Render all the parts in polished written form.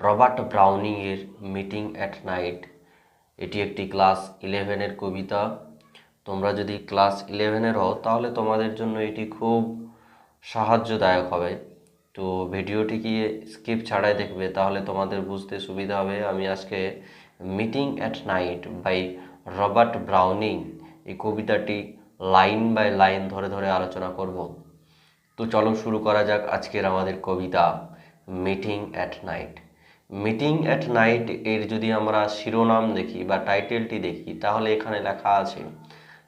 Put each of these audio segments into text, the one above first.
Robert Browning এর meeting at night এটি একটি ক্লাস 11-এর কবিতা। তোমরা যদি ক্লাস 11-এর হও তাহলে তোমাদের জন্য এটি খুব সাহায্যদায়ক হবে। তো ভিডিওটিকে স্কিপ ছাড়াই দেখবে, তাহলে তোমাদের বুঝতে সুবিধা হবে। আমি আজকে meeting at night bye Robert Browning এই কবিতাটি লাইন বাই লাইন ধরে ধরে আলোচনা করব। তো চলো শুরু করা যাক আজকের আমাদের কবিতা meeting at night. Meeting at night এর যদি আমরা শিরোনাম দেখি বা টাইটেলটি দেখি, তাহলে এখানে লেখা আছে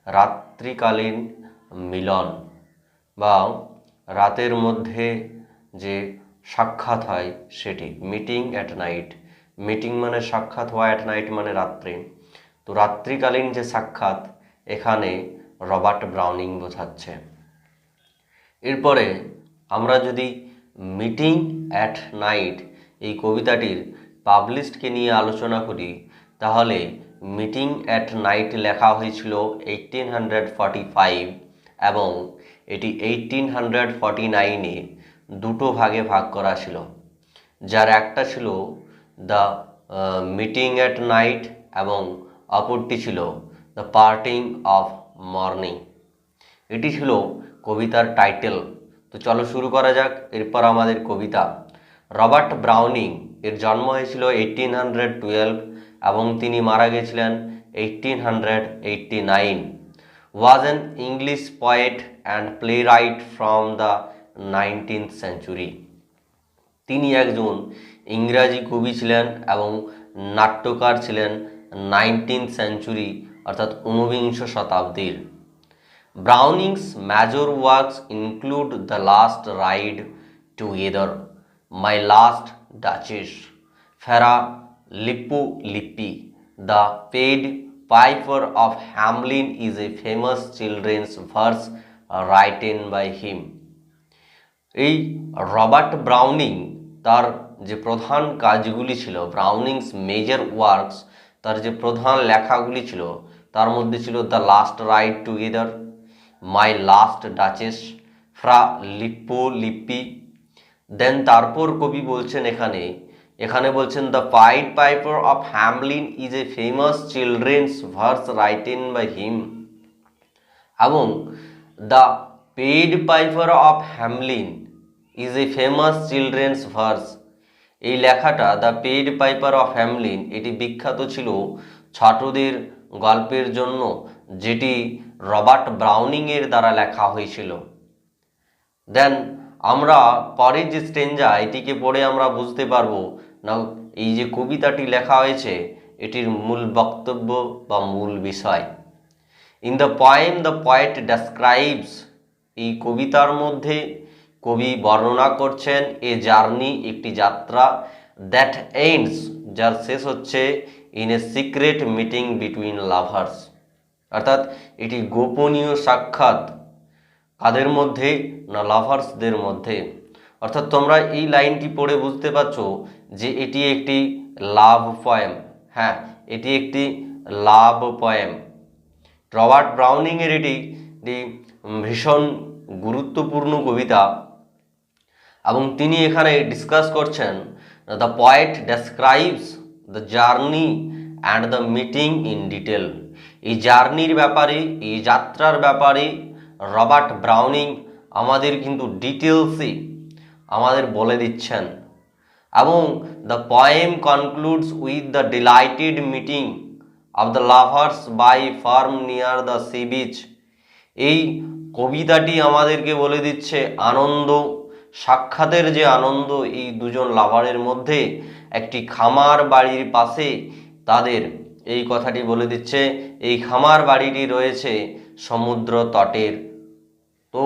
রাত্রিকালীন মিলন বা রাতের মধ্যে যে সাক্ষাৎ হয় সেটি মিটিং অ্যাট নাইট। মিটিং মানে সাক্ষাৎ হওয়া, অ্যাট নাইট মানে রাত্রে। তো রাত্রিকালীন যে সাক্ষাৎ এখানে রবার্ট ব্রাউনিং বোঝাচ্ছে। এরপরে আমরা যদি মিটিং অ্যাট নাইট এই কবিতাটির পাবলিশডকে নিয়ে আলোচনা করি, তাহলে মিটিং অ্যাট নাইট লেখা হয়েছিল 1845 এবং এটি 1849-এ দুটো ভাগে ভাগ করা ছিল, যার একটা ছিল দ্য মিটিং অ্যাট নাইট এবং অপরটি ছিল দ্য পার্টিং অফ মর্নিং। এটি ছিল কবিতার টাইটেল। তো চলো শুরু করা যাক। এরপর আমাদের কবিতা। রবার্ট ব্রাউনিং এর জন্ম হয়েছিল 1812 এবং তিনি মারা গেছিলেন 1889। Was an English poet and play right from the 19th century। তিনি একজন ইংরাজি কবি ছিলেন এবং নাট্যকার ছিলেন 19th century অর্থাৎ ঊনবিংশ শতাব্দীর। Browning's major works include The Last Ride Together, My Last Duchess, Farah Lippi. The Pied Piper of Hamelin is a famous children's verse written by him. এই রবার্ট ব্রাউনিং তার যে প্রধান কাজগুলি ছিল, ব্রাউনিংস মেজর ওয়ার্কস, তার যে প্রধান লেখাগুলি ছিল তার মধ্যে ছিল the last ride together, my last duchess, Fra Lippi. Then তারপর কবি বলছেন এখানে বলছেন the pied piper of Hamelin is a famous children's verse written by him. এবং the pied piper of Hamelin is a famous children's verse, এই লেখাটা the pied piper of Hamelin এটি বিখ্যাত ছিল ছোটদের গল্পের জন্য, যেটি রবার্ট ব্রাউনিংয়ের দ্বারা লেখা হয়েছিল। দেন আমরা পরের যে স্টেঞ্জা এটিকে পড়ে আমরা বুঝতে পারবো না এই যে কবিতাটি লেখা হয়েছে এটির মূল বক্তব্য বা মূল বিষয়। In the poem the poet describes, এই কবিতার মধ্যে কবি বর্ণনা করছেন এ জার্নি, একটি যাত্রা, দ্যাট এন্ডস, যার শেষ হচ্ছে in a secret meeting between lovers, অর্থাৎ এটি গোপনীয় সাক্ষাৎ কাদের মধ্যে না লাভার্সদের মধ্যে। অর্থাৎ তোমরা এই লাইনটি পড়ে বুঝতে পারছো যে এটি একটি লাভ পোয়েম। হ্যাঁ, এটি একটি লাভ পোয়েম। রবার্ট ব্রাউনিংয়ের এটি ভীষণ গুরুত্বপূর্ণ কবিতা এবং তিনি এখানে ডিসকাস করছেন the poet describes the journey and the meeting in detail. এই জার্নির ব্যাপারে, এই যাত্রার ব্যাপারে রবার্ট ব্রাউনিং আমাদের কিন্তু ডিটেলসে আমাদের বলে দিচ্ছেন। এবং the poem concludes with the delighted meeting of the lovers by farm near the sea beach. এই কবিতাটি আমাদেরকে বলে দিচ্ছে আনন্দ, সাক্ষাতের যে আনন্দ এই দুজন লাভারের মধ্যে একটি খামার বাড়ির পাশে তাদের, এই কথাটি বলে দিচ্ছে এই খামার বাড়িটি রয়েছে সমুদ্র তটের। তো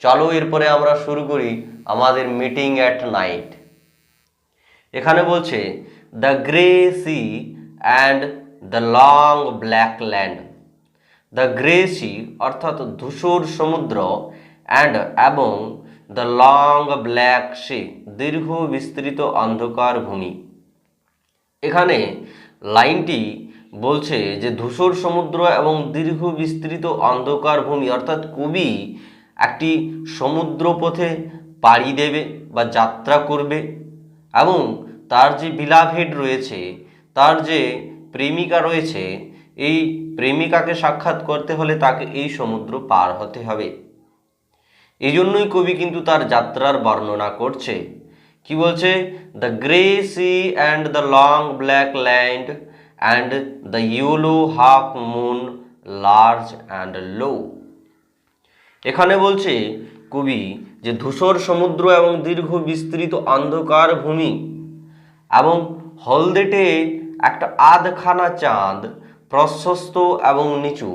চলো এরপরে আমরা শুরু করি আমাদের মিটিং অ্যাট নাইট। এখানে বলছে the grey sea and the long black land. The grey sea অর্থাৎ ধূসর সমুদ্র, অ্যান্ড এবং দ্য লং ব্ল্যাক সি দীর্ঘ বিস্তৃত অন্ধকার ভূমি। এখানে লাইনটি বলছে যে ধূসর সমুদ্র এবং দীর্ঘ বিস্তৃত অন্ধকার ভূমি, অর্থাৎ কবি একটি সমুদ্র পথে পাড়ি দেবে বা যাত্রা করবে এবং তার যে বিলাভেড রয়েছে, তার যে প্রেমিকা রয়েছে, এই প্রেমিকাকে সাক্ষাৎ করতে হলে তাকে এই সমুদ্র পার হতে হবে। এই জন্যই কবি কিন্তু তার যাত্রার বর্ণনা করছে। কি বলছে? The grey sea and the long black land and the yellow half moon large and low. এখানে বলছে কবি যে ধূসর সমুদ্র এবং দীর্ঘ বিস্তৃত অন্ধকার ভূমি এবং হলদেটে একটা আধখানা চাঁদ, প্রশস্ত এবং নিচু।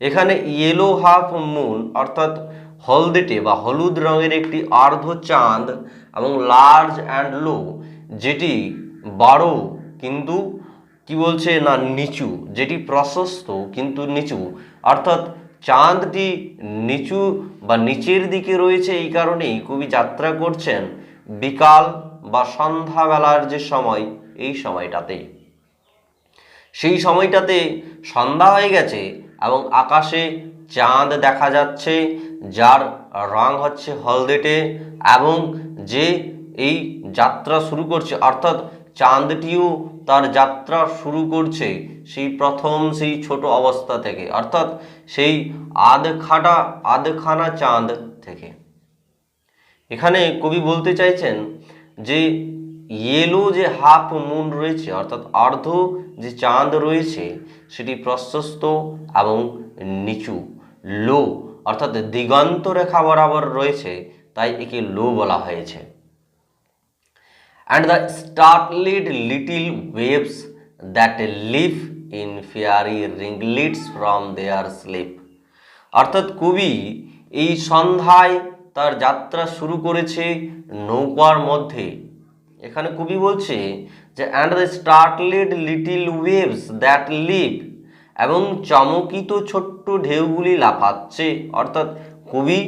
এখানে ইয়েলো হাফ মুন অর্থাৎ হলদেটে বা হলুদ রঙের একটি অর্ধ চাঁদ এবং লার্জ অ্যান্ড লো, যেটি বড় কিন্তু কি বলছে না নিচু, যেটি প্রশস্ত কিন্তু নিচু, অর্থাৎ চাঁদটি নিচু বা নিচের দিকে রয়েছে। এই কারণেই কবি যাত্রা করছেন বিকাল বা সন্ধ্যাবেলার যে সময়, এই সময়টাতে। সেই সময়টাতে সন্ধ্যা হয়ে গেছে এবং আকাশে চাঁদ দেখা যাচ্ছে, যার রং হচ্ছে হলদেটে, এবং যে এই যাত্রা শুরু করছে, অর্থাৎ চাঁদটিও তার যাত্রা শুরু করছে সেই প্রথম সেই ছোট অবস্থা থেকে, অর্থাৎ সেই আধখানা চাঁদ থেকে। এখানে কবি বলতে চাইছেন যে ইয়েলো যে হাফ মুন রয়েছে, অর্থাৎ অর্ধ যে চাঁদ রয়েছে, সেটি প্রশস্ত এবং নিচু, লো অর্থাৎ দিগন্ত রেখা বরাবর রয়েছে, তাই একে লো বলা হয়েছে। and the startled little waves that leap in fairy ringlets from their sleep। অর্থাৎ কবি এই সন্ধ্যায় তার যাত্রা শুরু করেছে নৌকার মধ্যে। এখানে কবি বলছে যে and the startled little waves that leap, এবং চমকিত ছোট্ট ঢেউগুলি লাফাচ্ছে, অর্থাৎ কবি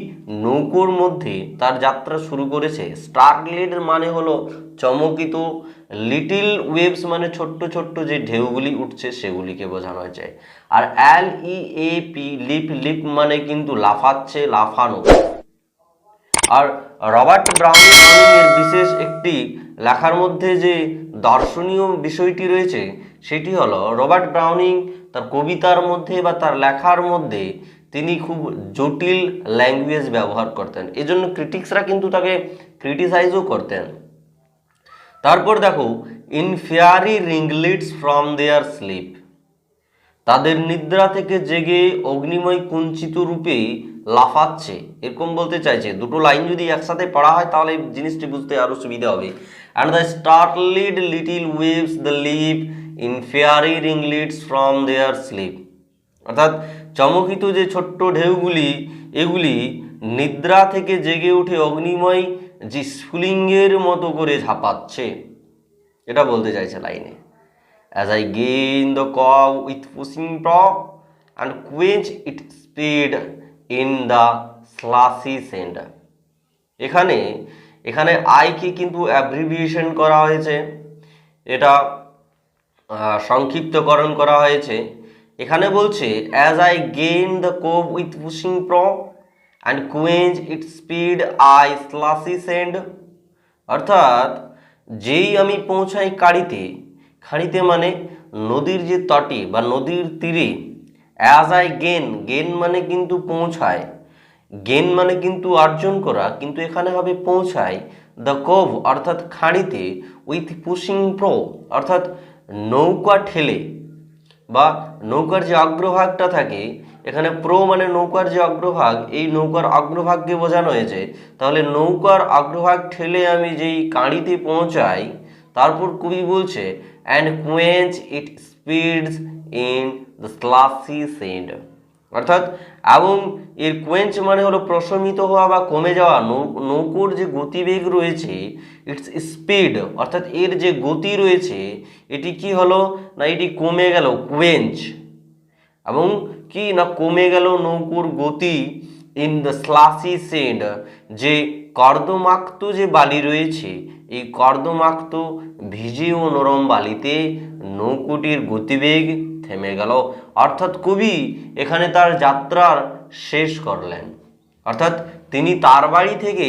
নৌকোর মধ্যে তার যাত্রা শুরু করেছে। স্টার্টলেড মানে হলো চমকিত, লিটিল ওয়েভস মানে ছোট্ট ছোট্ট যে ঢেউগুলি উঠছে সেগুলিকে বোঝানো হয়েছে। আর LEAP লিপ, লিপ মানে কিন্তু লাফাচ্ছে, লাফানো। আর রবার্ট ব্রাউনিং এর বিশেষ একটি লেখার মধ্যে যে দর্শনীয় বিষয়টি রয়েছে, সেটি হলো রবার্ট ব্রাউনিং তার কবিতার মধ্যে বা তার লেখার মধ্যে তিনি খুব জটিল ল্যাঙ্গুয়েজ ব্যবহার করতেন, এজন্য ক্রিটিক্সরা কিন্তু তাকে ক্রিটিসাইজও করতেন। তারপর দেখো, in fairy ringlets from their sleep, তাদের নিদ্রা থেকে জেগে অগ্নিময় কুঞ্চিত রূপে লাফাচ্ছে, এরকম বলতে চাইছে। দুটো লাইন যদি একসাথে পড়া হয় তাহলে জিনিসটি বুঝতে আরো সুবিধা হবে। And the startled little waves the leap in fairy ringlets from their sleep, অর্থাৎ চমকিত যে ছোট্ট ঢেউগুলি, এগুলি নিদ্রা থেকে জেগে উঠে অগ্নিময় যে স্ফুলিঙ্গের মতো করে ঝাঁপাচ্ছে, এটা বলতে চাইছে লাইনে। As I gain the curve with pushing prop and quench its speed in the slushy sand। এখানে আইকে কিন্তু অ্যাব্রিভিয়েশন করা হয়েছে, এটা সংক্ষিপ্তকরণ করা হয়েছে। এখানে বলছে as I gain the curve with pushing prop and quench its speed I slushy sand, অর্থাৎ যেই আমি পৌঁছাই কাড়িতে, খাড়িতে মানে নদীর যে তটে বা নদীর তীরে, অ্যাজ আই গেন, গেন মানে কিন্তু পৌঁছায়, গেন মানে কিন্তু অর্জন করা, কিন্তু এখানে হবে পৌঁছায়। দ্য কোভ অর্থাৎ খাড়িতে, উইথ পুশিং প্রো অর্থাৎ নৌকা ঠেলে বা নৌকার যে অগ্রভাগটা থাকে, এখানে প্রো মানে নৌকার যে অগ্রভাগ, এই নৌকার অগ্রভাগকে বোঝানো হয়েছে। তাহলে নৌকার অগ্রভাগ ঠেলে আমি যেই কাঁড়িতে পৌঁছাই, তারপর কবি বলছে and quench it speeds in the slushy sand, অর্থাৎ এবং এর কোয়েঞ্চ মানে হলো প্রশমিত হওয়া বা কমে যাওয়া। নৌকোর যে গতিবেগ রয়েছে, ইটস স্পিড অর্থাৎ এর যে গতি রয়েছে, এটি কি হলো না এটি কমে গেল, কোয়েঞ্চ, এবং কি না কমে গেল নৌকোর গতি ইন দ্য স্লাসি সেন্ড, যে কর্দমাক্ত যে বালি রয়েছে, এই কর্দমাক্ত ভিজে ও নরম বালিতে নৌকোটির গতিবেগ থেমে গেল। অর্থাৎ কবি এখানে তার যাত্রার শেষ করলেন, অর্থাৎ তিনি তার বাড়ি থেকে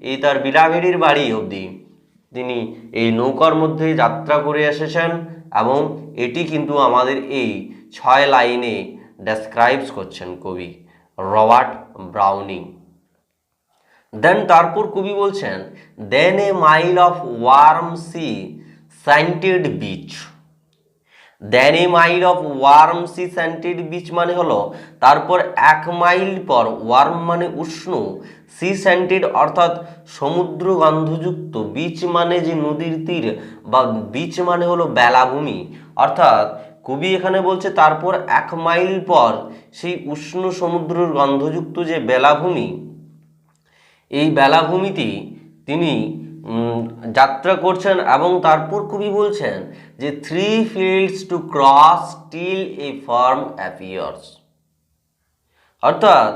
এই তার বিলাভেরির বাড়ি অবধি তিনি এই নৌকার মধ্যে যাত্রা করে এসেছেন এবং এটি কিন্তু আমাদের এই 6 লাইনে ডেসক্রাইবস করছেন কবি রবার্ট ব্রাউনিং। দেন তারপর কবি বলছেন, then a mile of warm sea scented beach. Then a mile of warm sea scented beach মানে হলো তারপর 1 মাইল পর, ওয়ার্ম মানে উষ্ণ, সি সেন্টেড অর্থাৎ সমুদ্র গন্ধযুক্ত, বিচ মানে যে নদীর তীর বা বিচ মানে হলো বেলাভূমি, অর্থাৎ কবি এখানে বলছে তারপর 1 মাইল পর সেই উষ্ণ সমুদ্রের গন্ধযুক্ত যে বেলাভূমি, এই বেলাভূমিতে তিনি যাত্রা করছেন এবং তারপর কবি বলছেন যে 3 fields to cross till A farm appears, অর্থাৎ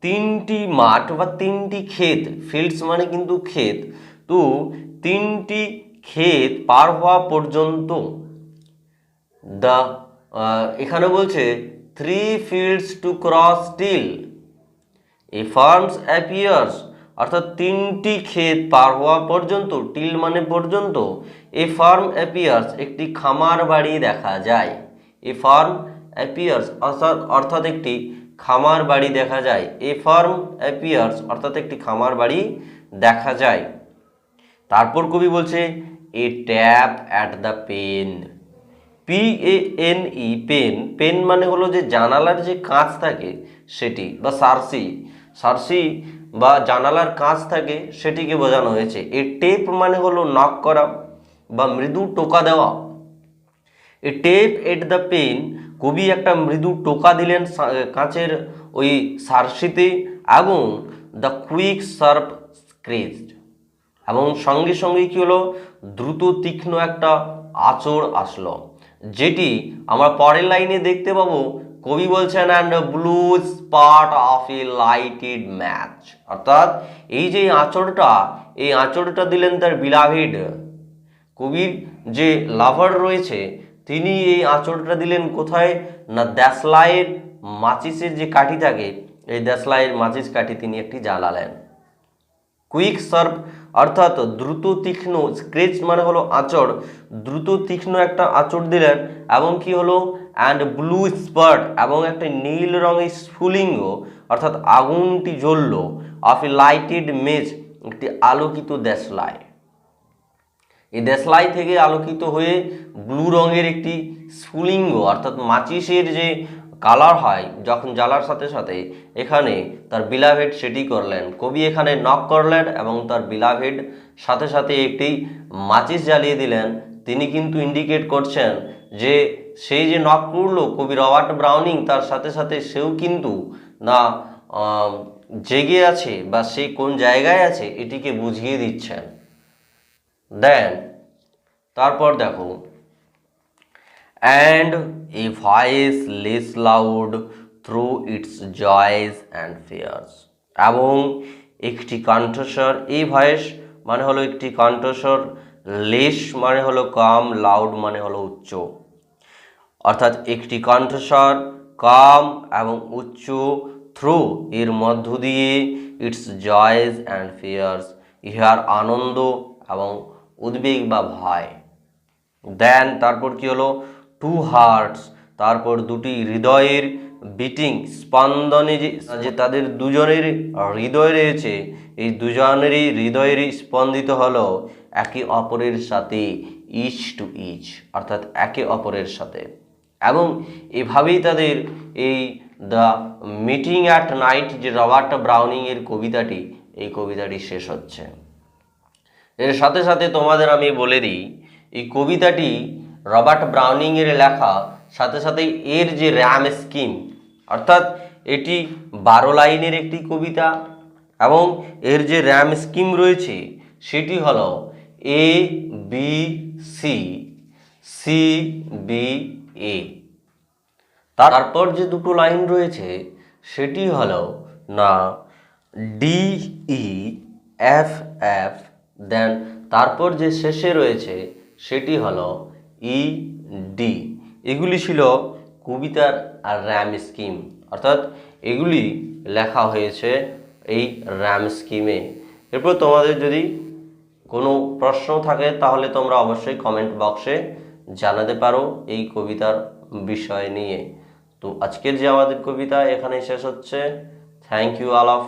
3টি মাঠ বা 3টি ক্ষেত, ফিল্ডস মানে কিন্তু ক্ষেত, তো 3টি ক্ষেত পার হওয়া পর্যন্ত এখানে বলছে 3 fields to cross till A farms appears, অর্থাৎ 3টি ক্ষেত পার হওয়া পর্যন্ত, টিল মানে পর্যন্ত, এ ফার্ম অ্যাপিয়ার্স একটি খামার বাড়ি দেখা যায়। এ ফার্ম অ্যাপিয়ার্স অর্থাৎ একটি খামার বাড়ি দেখা যায়। এ ফার্ম অ্যাপিয়ার্স অর্থাৎ একটি খামার বাড়ি দেখা যায়। তারপর কবি বলছে a tap at the pane, PANE, pane, pane মানে হলো যে জানালার যে কাঁচ থাকে সেটি, বা সার্সি বা জানালার কাঁচ থাকে সেটিকে বোঝানো হয়েছে। এ টেপ মানে হলো নক করা বা মৃদু টোকা দেওয়া। এ টেপ এট দ্য পেন, কবি একটা মৃদু টোকা দিলেন কাঁচের ওই সার্সিতে, এবং দ্য কুইক শার্প স্ক্রেচড, এবং সঙ্গে সঙ্গে কি হলো, দ্রুত তীক্ষ্ণ একটা আঁচড় আসলো, যেটি আমরা পরের লাইনে দেখতে পাবো। কবি বলছেন and blue spot of A lighted match, অর্থাৎ এই যে আঁচড়টা দিলেন তার বিলাভেড, কবির যে লাভার রয়েছে তিনি এই আঁচড়টা দিলেন কোথায় না, দেশলাইয়ের মাচিসের যে কাঠি থাকে, এই দেশলাইয়ের মাচিস কাঠি তিনি একটি জ্বালালেন। কুইক শার্প অর্থাৎ দ্রুত তীক্ষ্ণ, স্ক্রেচ মানে হলো আঁচড়, দ্রুত তীক্ষ্ণ একটা আঁচড় দিলেন, এবং কি হলো অ্যান্ড ব্লু স্পার্ট, এবং একটা নীল রঙের স্ফুলিঙ্গ অর্থাৎ আগুনটি জ্বলল, অফ এ লাইটেড মেজ, একটি আলোকিত দেশলাই। এই দেশলাই থেকে আলোকিত হয়ে ব্লু রঙের একটি স্ফুলিঙ্গ অর্থাৎ মাচিসের যে কালার হয় যখন জ্বালার সাথে সাথে, এখানে তার বিলাভেড সেটি করলেন। কবি এখানে নক করলেন এবং তার বিলাভেড সাথে সাথে একটি মাচিস জ্বালিয়ে দিলেন। তিনি কিন্তু ইন্ডিকেট করছেন যে সেই যে নক করলো কবি রবার্ট ব্রাউনিং, তার সাথে সাথে সেও কিন্তু না জেগে আছে বা সে কোন জায়গায় আছে এটিকে বুঝিয়ে দিচ্ছেন। দেন তারপর দেখো, and a voice less loud through its joys and fears, এবং একটি কণ্ঠস্বর, এই ভয়েস মানে হলো একটি কণ্ঠস্বর, লেস মানে হলো কম, লাউড মানে হলো উচ্চ, অর্থাৎ একটি কণ্ঠস্বর কম এবং উচ্চ, থ্রু এর মধ্য দিয়ে, ইটস জয়েস অ্যান্ড ফিয়ার্স ইহার আনন্দ এবং উদ্বেগ বা ভয়। দেন তারপর কি হলো, টু হার্টস, তারপর দুটি হৃদয়ের বিটিং, স্পন্দনে যে তাদের দুজনের হৃদয় রয়েছে, এই দুজনেরই হৃদয়ের স্পন্দিত হলো একে অপরের সাথে, ইচ টু ইচ, অর্থাৎ একে অপরের সাথে, এবং এভাবেই তাদের এই দ্য মিটিং অ্যাট নাইট যে রবার্ট ব্রাউনিং এর কবিতাটি, এই কবিতাটি শেষ হচ্ছে। এর সাথে সাথে তোমাদের আমি বলে দিই, এই কবিতাটি রবার্ট ব্রাউনিং এর লেখা, সাথে সাথে এর যে র্যাম স্কিম, অর্থাৎ এটি 12 লাইনের একটি কবিতা, এবং এর যে র্যাম স্কিম রয়েছে সেটি হলো A B C C B A। তারপর যে দুটো লাইন রয়েছে সেটি হলো না D E F F, দেন তারপর যে শেষে রয়েছে সেটি হলো ED। এগুলি ছিল কবিতার র্যাম স্কিম, অর্থাৎ এগুলি লেখা হয়েছে এই র্যাম স্কিমে। এরপর তোমাদের যদি কোনো প্রশ্ন থাকে তাহলে তোমরা অবশ্যই কমেন্ট বক্সে জানাতে পারো এই কবিতার বিষয় নিয়ে। তো আজকের যে আমাদের কবিতা এখানেই শেষ হচ্ছে। Thank you all of